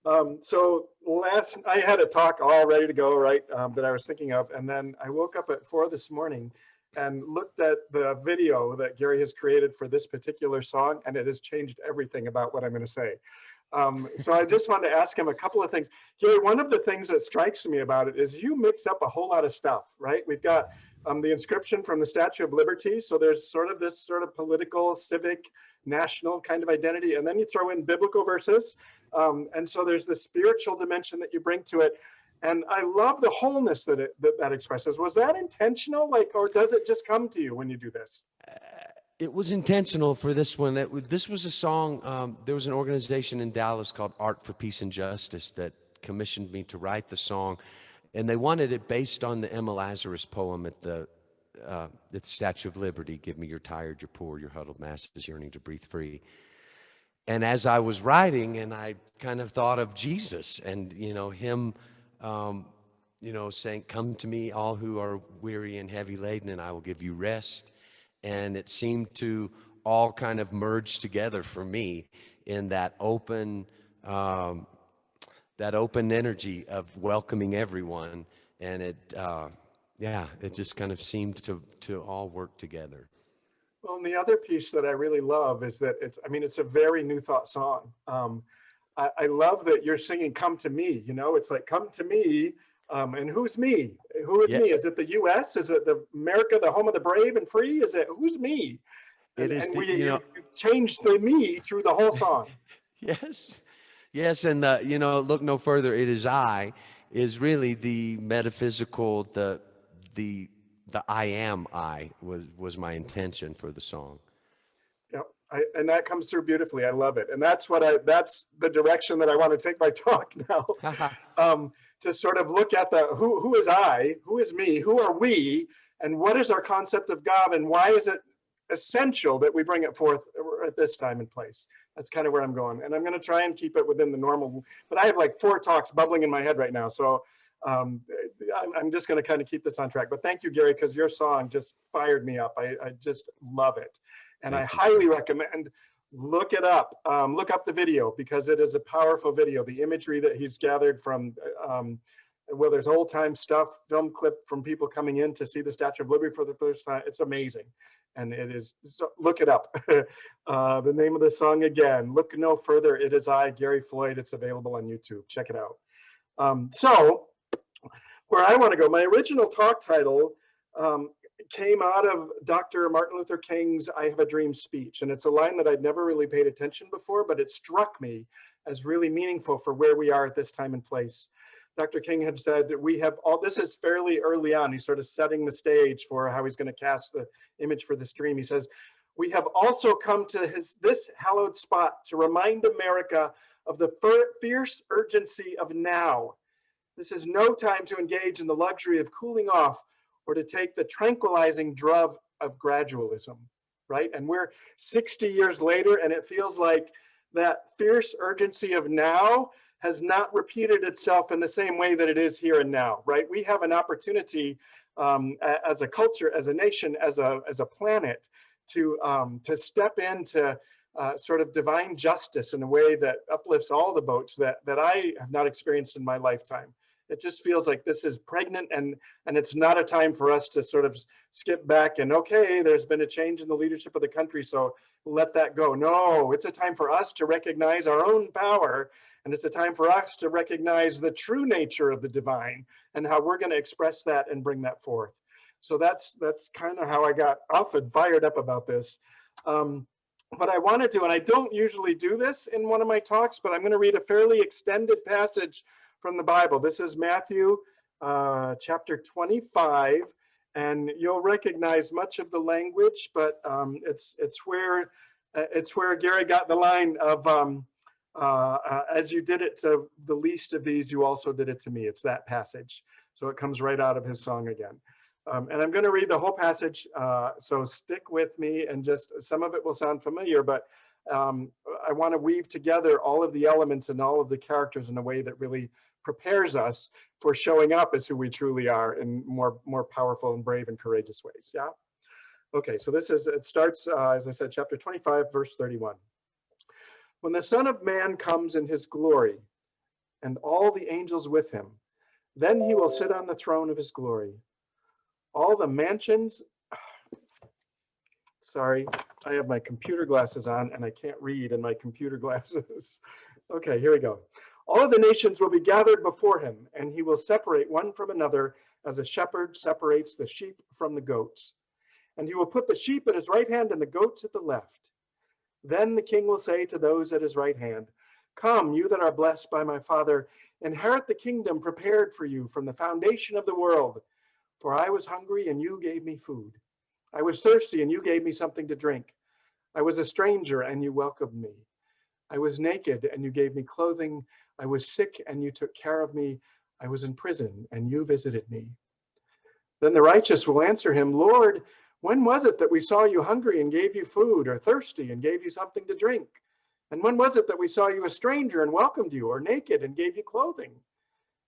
I had a talk all ready to go, right, that I was thinking of. And then I woke up at 4 this morning and looked at the video that Gary has created for this particular song, and it has changed everything about what I'm going to say. So I just wanted to ask him a couple of things. Gary, one of the things that strikes me about it is you mix up a whole lot of stuff, right? We've got the inscription from the Statue of Liberty. So there's sort of this sort of political, civic, national kind of identity. And then you throw in biblical verses. And so there's the spiritual dimension that you bring to it. And I love the wholeness that that expresses. Was that intentional? Like, or does it just come to you when you do this? It was intentional for this one. This was a song. There was an organization in Dallas called Art for Peace and Justice that commissioned me to write the song, and they wanted it based on the Emma Lazarus poem at the Statue of Liberty. Give me your tired, your poor, your huddled masses yearning to breathe free. And as I was writing, and I kind of thought of Jesus, and him, saying, "Come to me, all who are weary and heavy laden, and I will give you rest." And it seemed to all kind of merge together for me in that open energy of welcoming everyone. And it just kind of seemed to all work together. Well, and the other piece that I really love is that it's a very New Thought song. I love that you're singing "Come to Me." It's like, come to me. And who's me? Who is me? Is it the U.S.? Is it America, the home of the brave and free? Is it who's me? It is. You change the me through the whole song. Yes, and look no further. It is I is really the metaphysical. The I am I was my intention for the song. Yep, and that comes through beautifully. I love it, and that's the direction that I want to take my talk now. To sort of look at who is I, who is me, who are we, and what is our concept of God, and why is it essential that we bring it forth at this time and place. That's kind of where I'm going. And I'm going to try and keep it within the normal, but I have like 4 talks bubbling in my head right now. So I'm just going to kind of keep this on track. But thank you, Gary, because your song just fired me up. I just love it. And I highly recommend look it up. Look up the video because it is a powerful video. The imagery that he's gathered from, there's old time stuff, film clip from people coming in to see the Statue of Liberty for the first time. It's amazing. And it is, so look it up. The name of the song again, Look No Further, It Is I, Gary Floyd. It's available on YouTube. Check it out. So where I want to go, my original talk title came out of Dr. Martin Luther King's I Have a Dream speech. And it's a line that I'd never really paid attention before, but it struck me as really meaningful for where we are at this time and place. Dr. King had said that we have all, this is fairly early on, he's sort of setting the stage for how he's going to cast the image for this dream. He says, we have also come to this hallowed spot to remind America of the fierce urgency of now. This is no time to engage in the luxury of cooling off or to take the tranquilizing drug of gradualism, right? And we're 60 years later, and it feels like that fierce urgency of now has not repeated itself in the same way that it is here and now, right? We have an opportunity as a culture, as a nation, as a planet to step into sort of divine justice in a way that uplifts all the boats that I have not experienced in my lifetime. It just feels like this is pregnant, and it's not a time for us to sort of skip back and, okay, there's been a change in the leadership of the country, so let that go. No, it's a time for us to recognize our own power, and it's a time for us to recognize the true nature of the divine and how we're going to express that and bring that forth. So that's kind of how I got off and fired up about this. But I wanted to, and I don't usually do this in one of my talks, but I'm going to read a fairly extended passage from the Bible. This is Matthew chapter 25, and you'll recognize much of the language, but it's where Gary got the line of as you did it to the least of these, you also did it to me. It's that passage. So it comes right out of his song again. And I'm going to read the whole passage, so stick with me, and just some of it will sound familiar, but I want to weave together all of the elements and all of the characters in a way that really prepares us for showing up as who we truly are in more powerful and brave and courageous ways. Yeah. Okay, so it starts, as I said, chapter 25, verse 31. When the Son of Man comes in his glory, and all the angels with him. Then he will sit on the throne of his glory. All the mansions, sorry, I have my computer glasses on and I can't read in my computer glasses. Okay, here we go. All of the nations will be gathered before him, and he will separate one from another as a shepherd separates the sheep from the goats. And he will put the sheep at his right hand and the goats at the left. Then the king will say to those at his right hand, "Come, you that are blessed by my Father, inherit the kingdom prepared for you from the foundation of the world. For I was hungry, and you gave me food. I was thirsty, and you gave me something to drink. I was a stranger, and you welcomed me. I was naked, and you gave me clothing. I was sick, and you took care of me. I was in prison, and you visited me." Then the righteous will answer him, "Lord, when was it that we saw you hungry and gave you food, or thirsty and gave you something to drink? And when was it that we saw you a stranger and welcomed you, or naked and gave you clothing?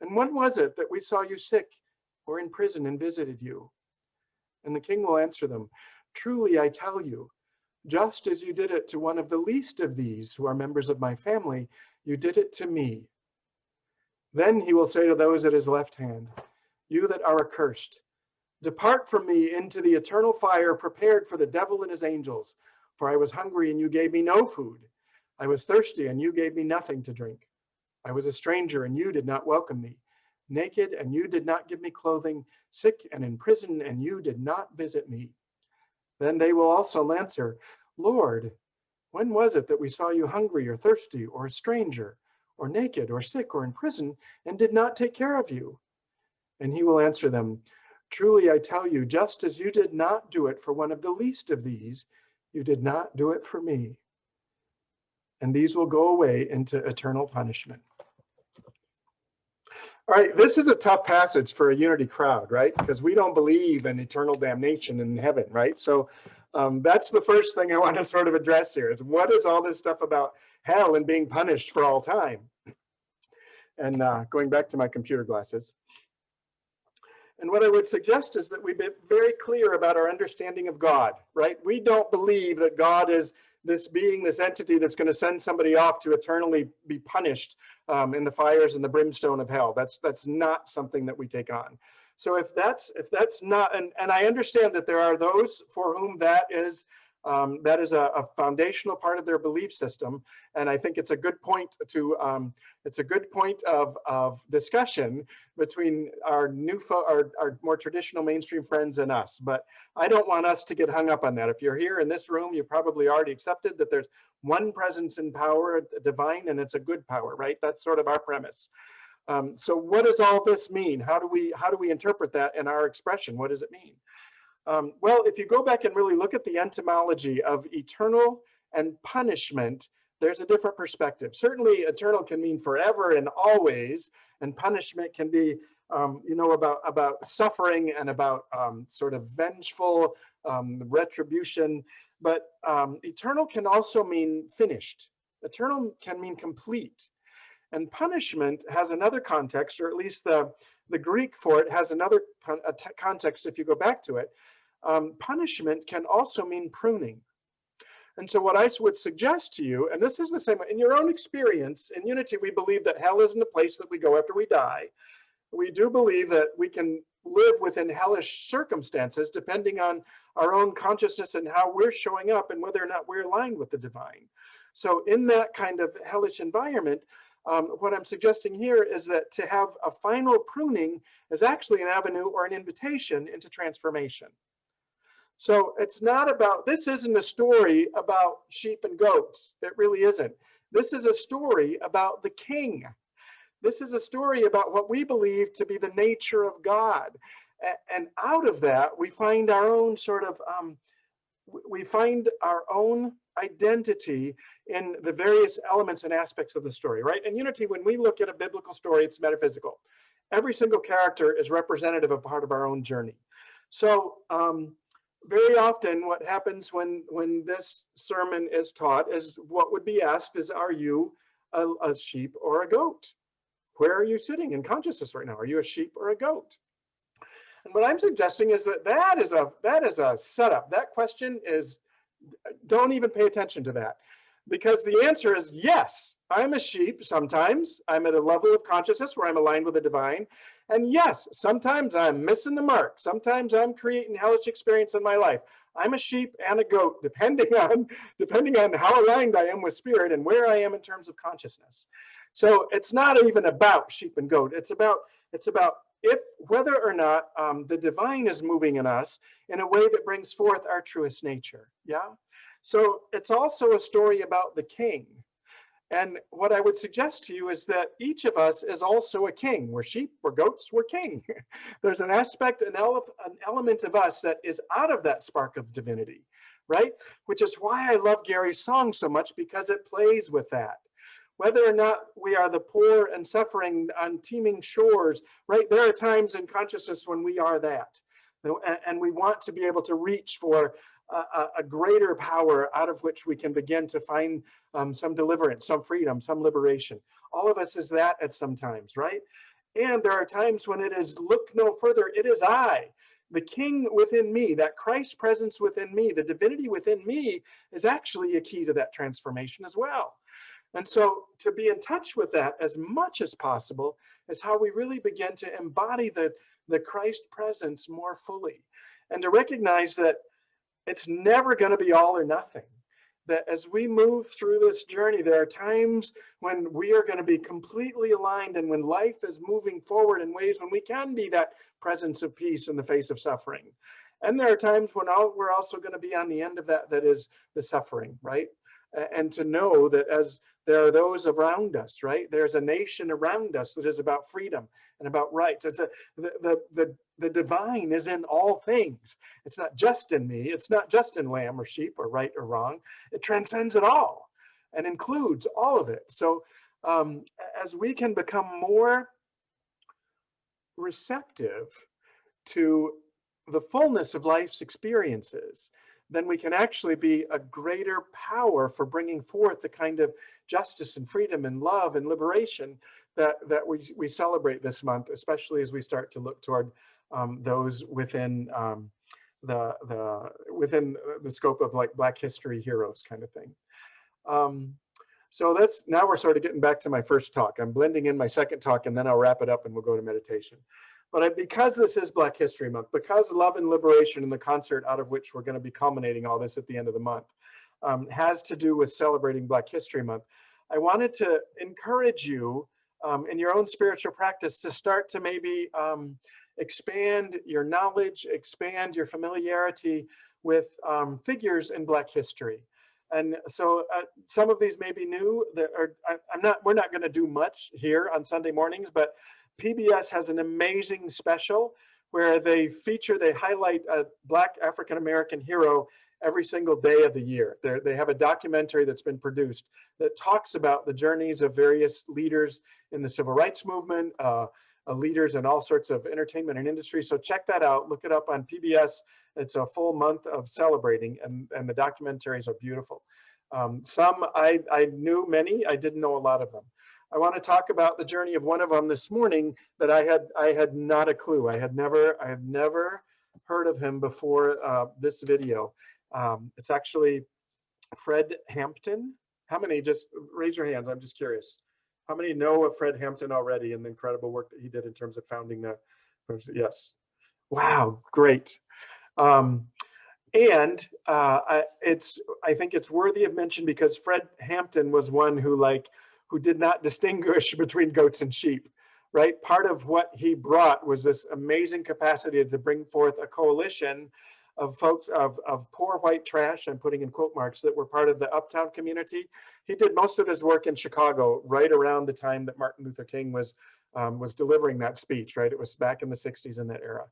And when was it that we saw you sick or in prison and visited you?" And the king will answer them, "Truly I tell you, just as you did it to one of the least of these who are members of my family, you did it to me." Then he will say to those at his left hand, "You that are accursed, depart from me into the eternal fire prepared for the devil and his angels. For I was hungry, and you gave me no food. I was thirsty, and you gave me nothing to drink. I was a stranger, and you did not welcome me. Naked, and you did not give me clothing. Sick and in prison, and you did not visit me." Then they will also answer, "Lord, when was it that we saw you hungry or thirsty or a stranger or naked or sick or in prison and did not take care of you?" And he will answer them, "Truly I tell you, just as you did not do it for one of the least of these, you did not do it for me." And these will go away into eternal punishment. All right, this is a tough passage for a unity crowd, right? Because we don't believe in eternal damnation in heaven, right? So that's the first thing I want to sort of address here is what is all this stuff about hell and being punished for all time? And going back to my computer glasses. And what I would suggest is that we be very clear about our understanding of God, right? We don't believe that God is this being, this entity that's going to send somebody off to eternally be punished in the fires and the brimstone of hell. That's not something that we take on. So if that's not, and I understand that there are those for whom that is a foundational part of their belief system, and I think it's a good point to it's a good point of discussion between our our more traditional mainstream friends and us. But I don't want us to get hung up on that. If you're here in this room, you probably already accepted that there's one presence in power, divine, and it's a good power, right? That's sort of our premise. So what does all this mean? How do we interpret that in our expression? What does it mean? Well, if you go back and really look at the etymology of eternal and punishment, there's a different perspective. Certainly, eternal can mean forever and always, and punishment can be, about suffering and about sort of vengeful retribution. But eternal can also mean finished. Eternal can mean complete. And punishment has another context, or at least the Greek for it has another context if you go back to it. Punishment can also mean pruning. And so what I would suggest to you, and this is the same, in your own experience, in Unity, we believe that hell isn't a place that we go after we die. We do believe that we can live within hellish circumstances depending on our own consciousness and how we're showing up and whether or not we're aligned with the divine. So in that kind of hellish environment, what I'm suggesting here is that to have a final pruning is actually an avenue or an invitation into transformation. So it's not about, this isn't a story about sheep and goats. It really isn't. This is a story about the king. This is a story about what we believe to be the nature of God. And out of that, we find our own sort of, we find our own identity in the various elements and aspects of the story, right? In Unity, when we look at a biblical story, it's metaphysical. Every single character is representative of part of our own journey. So very often what happens when this sermon is taught is what would be asked is, are you a sheep or a goat? Where are you sitting in consciousness right now? Are you a sheep or a goat? And what I'm suggesting is that is a setup. That question is, don't even pay attention to that. Because the answer is yes, I'm a sheep sometimes. I'm at a level of consciousness where I'm aligned with the divine. And yes, sometimes I'm missing the mark. Sometimes I'm creating hellish experience in my life. I'm a sheep and a goat, depending on how aligned I am with spirit and where I am in terms of consciousness. So it's not even about sheep and goat. It's about if whether or not the divine is moving in us in a way that brings forth our truest nature. Yeah. So it's also a story about the king. And what I would suggest to you is that each of us is also a king. We're sheep, we're goats, we're king. There's an aspect, an element of us that is out of that spark of divinity, right? Which is why I love Gary's song so much, because it plays with that. Whether or not we are the poor and suffering on teeming shores, right? There are times in consciousness when we are that. And we want to be able to reach for a greater power out of which we can begin to find some deliverance, some freedom, some liberation. All of us is that at some times, right? And there are times when it is, look no further, it is I, the king within me, that Christ presence within me, the divinity within me is actually a key to that transformation as well. And so to be in touch with that as much as possible is how we really begin to embody the Christ presence more fully, and to recognize that it's never going to be all or nothing. That as we move through this journey, there are times when we are going to be completely aligned, and when life is moving forward in ways when we can be that presence of peace in the face of suffering. And there are times when we're also going to be on the end of that is the suffering, right? And to know that as there are those around us, right? There's a nation around us that is about freedom and about rights. It's the divine is in all things. It's not just in me. It's not just in lamb or sheep or right or wrong. It transcends it all and includes all of it. So as we can become more receptive to the fullness of life's experiences, then we can actually be a greater power for bringing forth the kind of justice and freedom and love and liberation that we celebrate this month, especially as we start to look toward those within within the scope of like Black history heroes kind of thing. So now we're sort of getting back to my first talk. I'm blending in my second talk, and then I'll wrap it up and we'll go to meditation. But because this is Black History Month, because love and liberation and the concert out of which we're going to be culminating all this at the end of the month has to do with celebrating Black History Month, I wanted to encourage you in your own spiritual practice to start to maybe expand your knowledge, expand your familiarity with figures in Black history. And so some of these may be new. We're not going to do much here on Sunday mornings, but PBS has an amazing special where they highlight a Black African-American hero every single day of the year. They have a documentary that's been produced that talks about the journeys of various leaders in the civil rights movement, leaders in all sorts of entertainment and industry. So check that out, look it up on PBS. It's a full month of celebrating, and the documentaries are beautiful. Some I knew many, I didn't know a lot of them. I want to talk about the journey of one of them this morning that I had not a clue. I had never heard of him before this video. It's actually Fred Hampton. How many? Just raise your hands. I'm just curious. How many know of Fred Hampton already and the incredible work that he did in terms of founding the? Yes. Wow, great. I think it's worthy of mention because Fred Hampton was one who did not distinguish between goats and sheep, right? Part of what he brought was this amazing capacity to bring forth a coalition of folks of poor white trash, I'm putting in quote marks, that were part of the Uptown community. He did most of his work in Chicago right around the time that Martin Luther King was delivering that speech, right? It was back in the 60s in that era.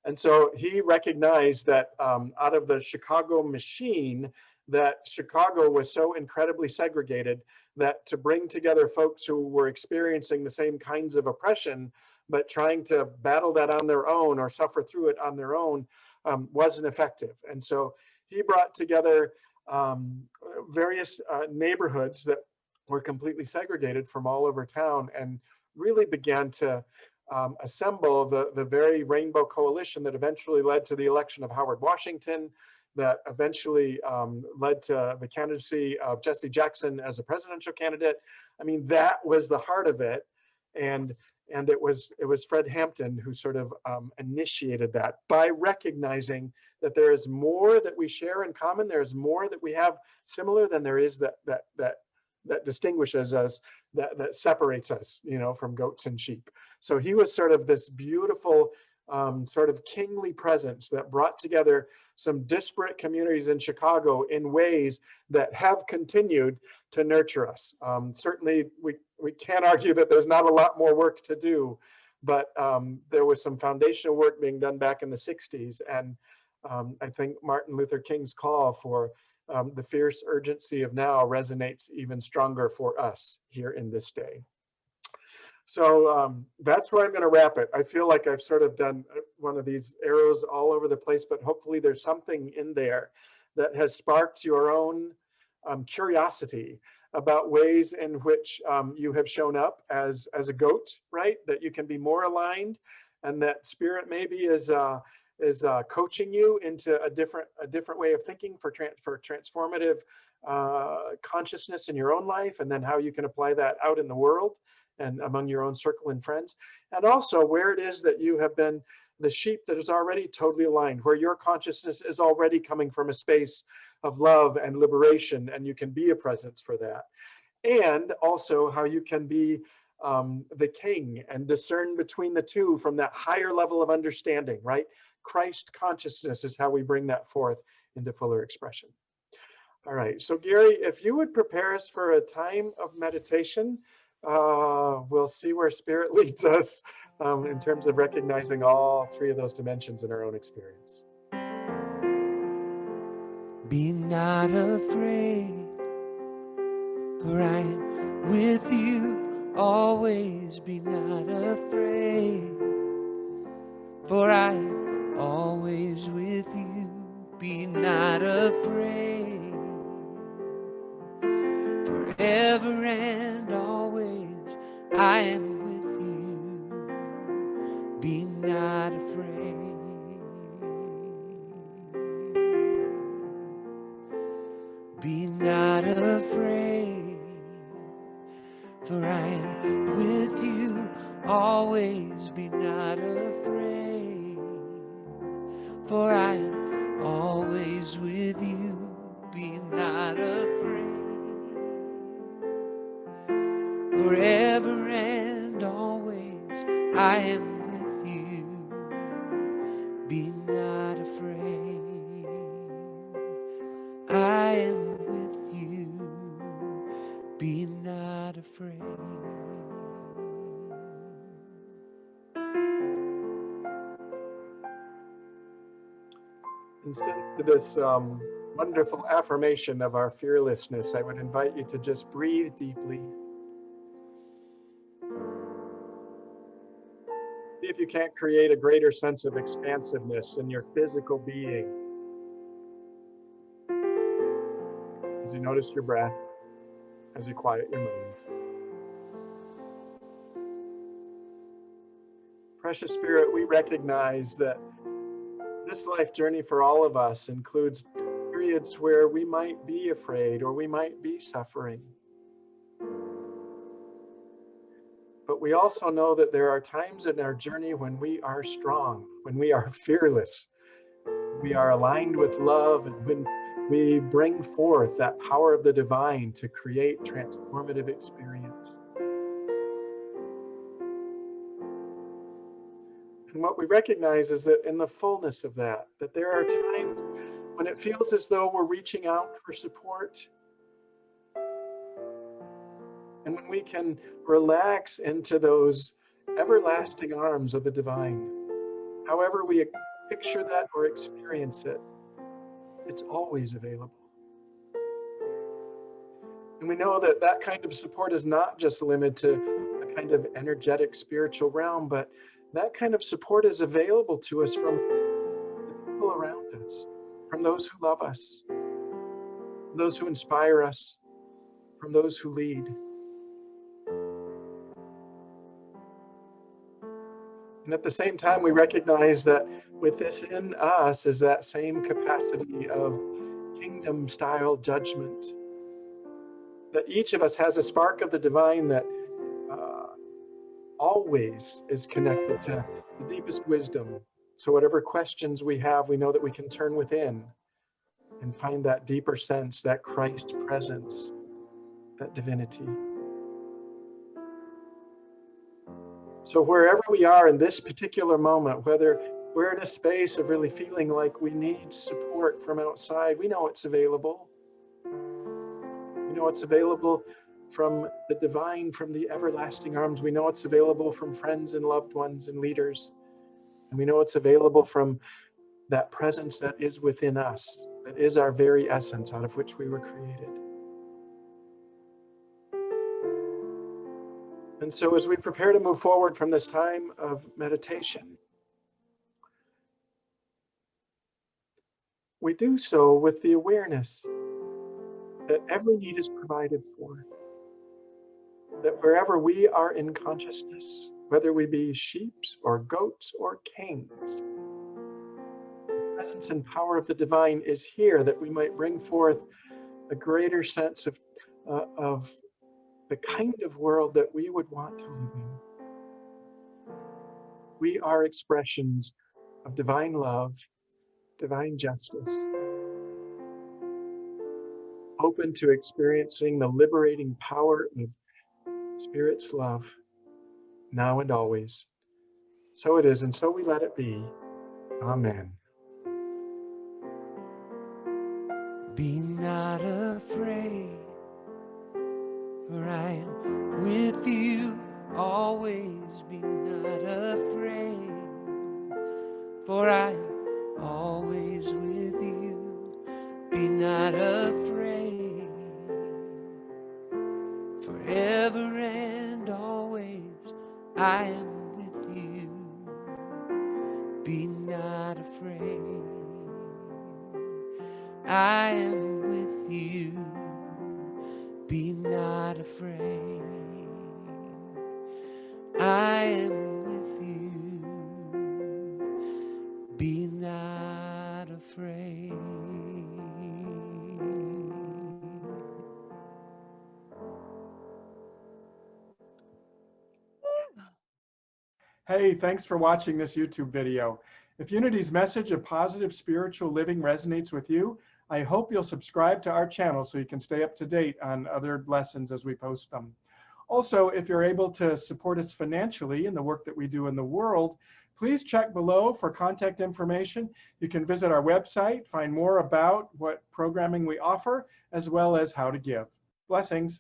And so he recognized that out of the Chicago machine, that Chicago was so incredibly segregated that to bring together folks who were experiencing the same kinds of oppression, but trying to battle that on their own or suffer through it on their own wasn't effective. And so he brought together various neighborhoods that were completely segregated from all over town and really began to assemble the very rainbow coalition that eventually led to the election of Howard Washington that eventually led to the candidacy of Jesse Jackson as a presidential candidate. I mean, that was the heart of it. And it was Fred Hampton who sort of initiated that by recognizing that there is more that we share in common. There's more that we have similar than there is that distinguishes us, that separates us, you know, from goats and sheep. So he was sort of this beautiful sort of kingly presence that brought together some disparate communities in Chicago in ways that have continued to nurture us. Certainly, we can't argue that there's not a lot more work to do, but there was some foundational work being done back in the 60s. And I think Martin Luther King's call for the fierce urgency of now resonates even stronger for us here in this day. So that's where I'm going to wrap it. I feel like I've sort of done one of these arrows all over the place, but hopefully there's something in there that has sparked your own curiosity about ways in which you have shown up as a goat, right? That you can be more aligned, and that spirit maybe is coaching you into a different way of thinking for transformative consciousness in your own life, and then how you can apply that out in the world and among your own circle and friends. And also where it is that you have been the sheep that is already totally aligned, where your consciousness is already coming from a space of love and liberation, and you can be a presence for that. And also how you can be the king and discern between the two from that higher level of understanding, right? Christ consciousness is how we bring that forth into fuller expression. All right, so Gary, if you would prepare us for a time of meditation, we'll see where spirit leads us in terms of recognizing all three of those dimensions in our own experience. Be not afraid, for I am with you always. Be not afraid, for I am always with you. Be not afraid, forever and always I am with you. Be not afraid. Be not afraid, for I am with you always. Be not afraid, for I am always with you. Be not afraid, forever and always I am with you. Be not afraid, I am with you. Be not afraid. And since this wonderful affirmation of our fearlessness, I would invite you to just breathe deeply. See if you can't create a greater sense of expansiveness in your physical being. As you notice your breath, as you quiet your mind. Precious Spirit, we recognize that this life journey for all of us includes periods where we might be afraid or we might be suffering. But we also know that there are times in our journey when we are strong, when we are fearless, we are aligned with love, and when we bring forth that power of the divine to create transformative experience. And what we recognize is that in the fullness of that there are times when it feels as though we're reaching out for support. And when we can relax into those everlasting arms of the divine, however we picture that or experience it, it's always available. And we know that that kind of support is not just limited to a kind of energetic spiritual realm, but that kind of support is available to us from the people around us, from those who love us, from those who inspire us, from those who lead. And at the same time, we recognize that within us is that same capacity of kingdom style judgment. That each of us has a spark of the divine that uh, always is connected to the deepest wisdom. So, whatever questions we have, we know that we can turn within and find that deeper sense, that Christ presence, that divinity. So, wherever we are in this particular moment, whether we're in a space of really feeling like we need support from outside, we know it's available. We know it's available from the divine, from the everlasting arms. We know it's available from friends and loved ones and leaders. And we know it's available from that presence that is within us, that is our very essence out of which we were created. And so as we prepare to move forward from this time of meditation, we do so with the awareness that every need is provided for. That wherever we are in consciousness, whether we be sheep or goats or kings, the presence and power of the divine is here that we might bring forth a greater sense of the kind of world that we would want to live in. We are expressions of divine love, divine justice, open to experiencing the liberating power of Spirit's love, now and always. So it is, and so we let it be. Amen. Be not afraid, for I am with you always. Be not afraid, for I am always with you. Be not afraid, forever and always I am with you. Be not afraid, I am with you. Be not afraid, I am with you. Be not afraid. Hey, thanks for watching this YouTube video. If Unity's message of positive spiritual living resonates with you, I hope you'll subscribe to our channel so you can stay up to date on other lessons as we post them. Also, if you're able to support us financially in the work that we do in the world, please check below for contact information. You can visit our website, find more about what programming we offer, as well as how to give. Blessings.